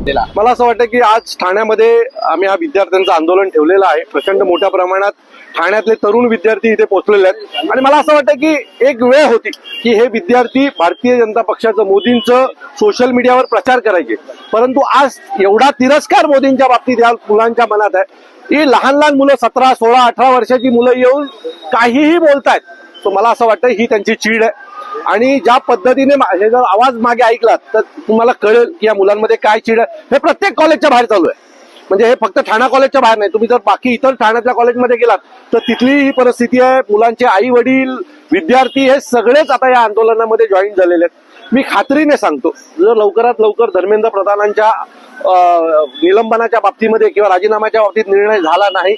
दिला। मला असं वाटतं की आज ठाण्यामध्ये आम्ही हा विद्यार्थ्यांचं आंदोलन ठेवलेलं आहे। प्रचंड मोठ्या प्रमाणात ठाण्यातले तरुण विद्यार्थी इथे पोहोचलेले आहेत आणि मला असं वाटतं की एक वेळ होती की हे विद्यार्थी भारतीय जनता पक्षाचं मोदींचं सोशल मीडियावर प्रचार करायचे, परंतु आज एवढा तिरस्कार मोदींच्या बाबतीत या मुलांच्या मनात आहे की लहान लहान मुलं 17, 16, 18 वर्षाची मुलं येऊन काहीही बोलतायत। तो मला असं वाटतं ही त्यांची चीड आहे आणि ज्या पद्धतीने हे जर आवाज मागे ऐकलात तर तुम्हाला कळेल की या मुलांमध्ये काय चीड आहे। हे प्रत्येक कॉलेजच्या बाहेर चालू आहे, म्हणजे हे फक्त ठाणा कॉलेजच्या बाहेर नाही, तुम्ही जर बाकी इतर ठाण्यातल्या कॉलेजमध्ये गेलात तर तिथली ही परिस्थिती आहे। मुलांचे आई वडील, विद्यार्थी हे सगळेच आता या आंदोलनामध्ये जॉईन झालेले आहेत। मी खात्रीने सांगतो जर लवकरात लवकर धर्मेंद्र प्रधानांच्या निलंबनाच्या बाबतीमध्ये किंवा राजीनाम्याच्या बाबतीत निर्णय झाला नाही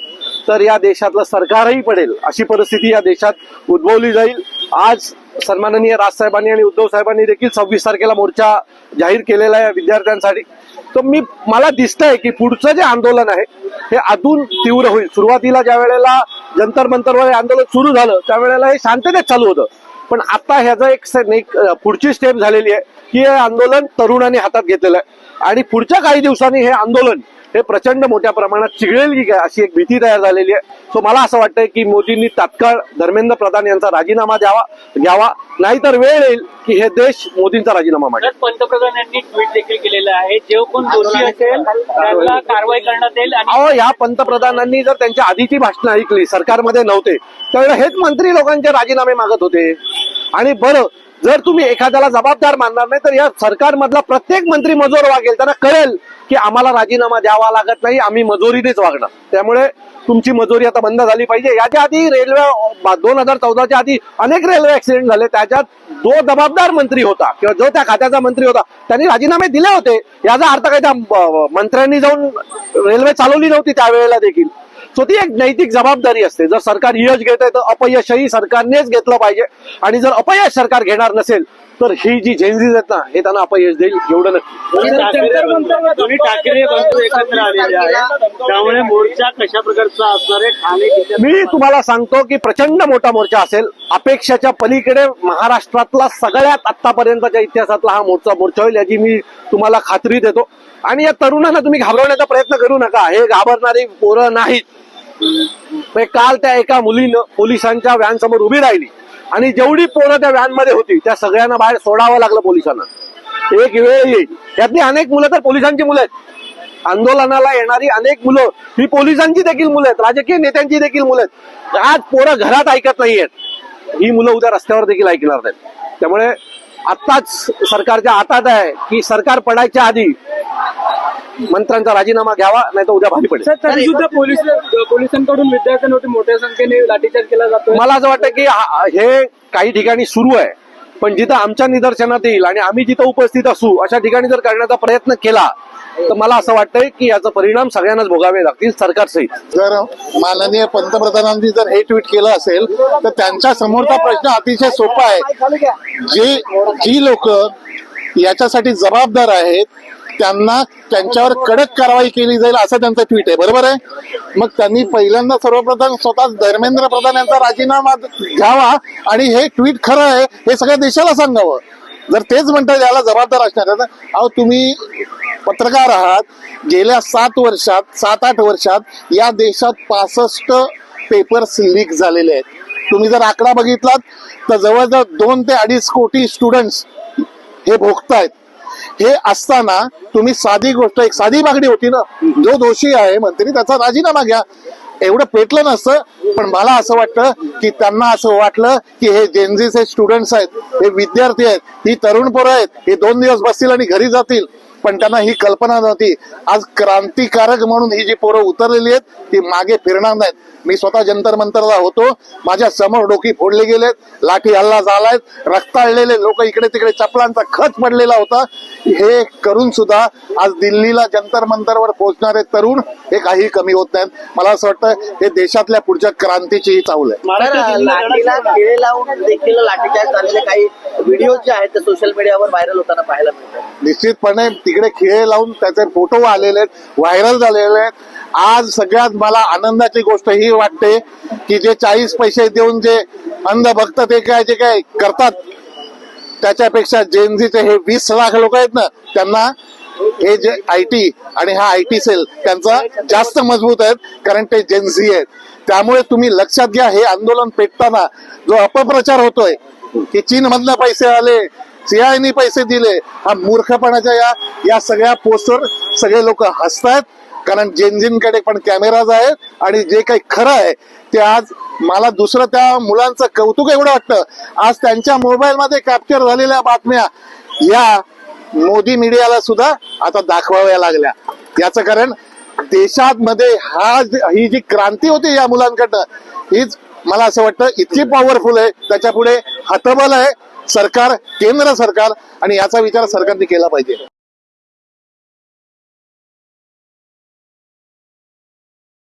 तर या देशातलं सरकारही पडेल अशी परिस्थिती या देशात उद्भवली जाईल। आज सन्माननीय राजसाहेबांनी आणि उद्धव साहेबांनी देखील 26 तारखेला मोर्चा जाहीर केलेला आहे विद्यार्थ्यांसाठी। तर मला दिसतंय की पुढचं जे आंदोलन आहे हे अजून तीव्र होईल। सुरुवातीला ज्या वेळेला जंतर मंतरवर हे आंदोलन सुरू झालं त्यावेळेला हे शांततेत चालू होतं, पण आता ह्याचं एक पुढची स्टेप झालेली आहे की हे आंदोलन तरुणांनी हातात घेतलेलं आहे आणि पुढच्या काही दिवसांनी हे आंदोलन हे प्रचंड मोठ्या प्रमाणात चिघळेल की काय अशी एक भीती तयार झालेली आहे। सो मला असं वाटतंय की मोदींनी तात्काळ धर्मेंद्र प्रधान यांचा राजीनामा घ्यावा, नाहीतर वेळ येईल की हे देश मोदींचा राजीनामा मागेल। पंतप्रधानांनी ट्विट देखील केलेलं आहे, जे कोण दोषी असेल त्याला कारवाई करण्यात येईल। आणि या पंतप्रधानांनी जर त्यांच्या आधीची भाषणं ऐकली, सरकारमध्ये नव्हते त्यावेळेला हेच मंत्री लोकांचे राजीनामे मागत होते। आणि बरं जर तुम्ही एखाद्याला जबाबदार मानणार नाही तर या सरकारमधला प्रत्येक मंत्री मजोर वागेल, त्यांना कळेल की आम्हाला राजीनामा द्यावा लागत नाही, आम्ही मजोरीनेच वागणार। त्यामुळे तुमची मजोरी आता बंद झाली पाहिजे। याच्या आधी रेल्वे 2014च्या आधी अनेक रेल्वे ऍक्सिडेंट झाले, त्याच्यात जो जबाबदार मंत्री होता किंवा जो त्या खात्याचा मंत्री होता त्यांनी राजीनामे दिले होते। याचा अर्थ काय त्या मंत्र्यांनी जाऊन रेल्वे चालवली नव्हती त्यावेळेला देखील। सो ती एक नैतिक जबाबदारी असते। जर सरकार यश घेत आहे तर अपयशही सरकारनेच घेतलं पाहिजे आणि जर अपयश सरकार घेणार नसेल तर ही जी झेंझीज आहेत ना हे त्यांना अपयश देईल, एवढं नक्की। दोन्ही ठाकरे बंधू एकत्र आलेले आहेत, त्यामुळे मोर्चा कशा प्रकारचा असणार आहे ठाणे? मी तुम्हाला सांगतो की प्रचंड मोठा मोर्चा असेल। अपेक्षाच्या पलीकडे महाराष्ट्रातला सगळ्यात आतापर्यंतच्या इतिहासातला हा मोर्चा होईल याची मी तुम्हाला खात्री देतो। आणि या तरुणांना तुम्ही घाबरवण्याचा प्रयत्न करू नका, हे घाबरणारी पोरं नाहीत। काल त्या एका मुलीनं पोलिसांच्या व्हॅन समोर उभी राहिली आणि जेवढी पोरं त्या व्हॅन मध्ये होती त्या सगळ्यांना बाहेर सोडावं लागलं पोलिसांना। एक वेळ येईल यातली अनेक मुलं तर पोलिसांची मुलं आहेत, आंदोलनाला येणारी अनेक मुलं ही पोलिसांची देखील मुलं आहेत, राजकीय नेत्यांची देखील मुलं आहेत। आज पोरं घरात ऐकत नाहीयेत, ही मुलं उद्या रस्त्यावर देखील ऐकणार नाहीत। त्यामुळे आत्ताच सरकारच्या हातात आहे की सरकार पडायच्या आधी मंत्र्यांचा राजीनामा घ्यावा, नाही तर उद्या भारी पडेल। तरी सुद्धा पोलिसांकडून विद्यार्थ्यांवरती मोठ्या संख्येने लाठीचार्ज केला जातो। मला असं वाटतं की हे काही ठिकाणी सुरू आहे, पण जिथं आमच्या निदर्शनात येईल आणि आम्ही जिथं उपस्थित असू अशा ठिकाणी जर करण्याचा प्रयत्न केला तर मला असं वाटतंय की याचा परिणाम सगळ्यांनाच भोगावे लागतील, सरकारसहित। जर माननीय पंतप्रधानांनी जर हे ट्विट केलं असेल तर त्यांच्या समोरचा प्रश्न अतिशय सोपा आहे। जी लोक याच्यासाठी जबाबदार आहेत त्यांना त्यांच्यावर कडक कारवाई केली जाईल असं त्यांचं ट्विट आहे, बरोबर आहे। मग त्यांनी पहिल्यांदा सर्वप्रथम स्वतः धर्मेंद्र प्रधान यांचा राजीनामा घ्यावा आणि हे ट्विट खरं आहे हे सगळ्या देशाला सांगावं। जर तेच म्हणतात याला जबाबदार असणार तर अहो तुम्ही पत्रकार आहात, गेल्या 7-8 वर्षात या देशात 65 पेपर्स लीक झालेले आहेत। तुम्ही जर आकडा बघितलात तर जवळजवळ 2 ते 2.5 कोटी स्टुडंट्स हे भोगतायत। हे असताना तुम्ही साधी गोष्ट, एक साधी मागणी होती ना, जो दोषी आहे मंत्री त्याचा राजीनामा घ्या, एवढं पेटलं नसतं। पण मला असं वाटतं की त्यांना असं वाटलं की हे जेनझीचे स्टुडंट्स आहेत, हे विद्यार्थी आहेत, ही तरुण पोरं आहेत, हे 2 दिवस बसतील आणि घरी जातील, पण त्यांना ही कल्पना नव्हती आज क्रांतिकारक म्हणून ही जी पोरं उतरलेली आहेत ती मागे फिरणार नाहीत। मी स्वतः जंतर मंतरला होतो, माझ्या समोर डोकी फोडले गेलेत, लाठी हल्ला झालाय, रक्ताळलेले लोक इकडे तिकडे, चपलांचा खच पडलेला होता। हे करून सुद्धा आज दिल्लीला जंतर मंतरवर पोहोचणारे तरुण हे काही कमी होत नाहीत। मला असं वाटतं हे देशातल्या पुढच्या क्रांतीची ही चावल आहे। लाठीला खिळे लावून देखील लाठीचार्ज झालेले काही व्हिडिओ जे आहेत ते सोशल मीडियावर व्हायरल होताना पाहायला मिळतात। निश्चितपणे तिकडे खिळे लावून त्याचे फोटो आलेले आहेत, व्हायरल झालेले आहेत। आज सगळ्यात मला आनंदाची गोष्ट ही वाटते की जे 40 पैसे देऊन जे अंधभक्त ते जे काय करतात त्याच्यापेक्षा जेनझीचे हे 20 लाख लोक आहेत ना, त्यांना हे जे IT आणि हा IT सेल त्यांचा जास्त मजबूत आहेत, कारण ते जेन्झी आहेत. त्यामुळे तुम्ही लक्षात घ्या, हे आंदोलन पेटताना जो अपप्रचार होतोय की चीन मधनं पैसे आले, CIAने पैसे दिले, हा मूर्खपणाच्या या सगळ्या पोस्टवर सगळे लोक हसतायत, कारण जेनझींकडे पण कॅमेराज आहेत आणि जे काही खरं आहे ते आज मला दुसरं त्या मुलांचं कौतुक एवढं वाटतं, आज त्यांच्या मोबाईलमध्ये कॅप्चर झालेल्या बातम्या या मोदी मीडियाला सुद्धा आता दाखवाव्या लागल्या. याचं कारण देशात मध्ये ही जी क्रांती होती या मुलांकडनं, हीच मला असं वाटतं इतकी पॉवरफुल आहे. त्याच्या पुढे हतबल आहे सरकार, केंद्र सरकार, आणि याचा विचार सरकारने केला पाहिजे.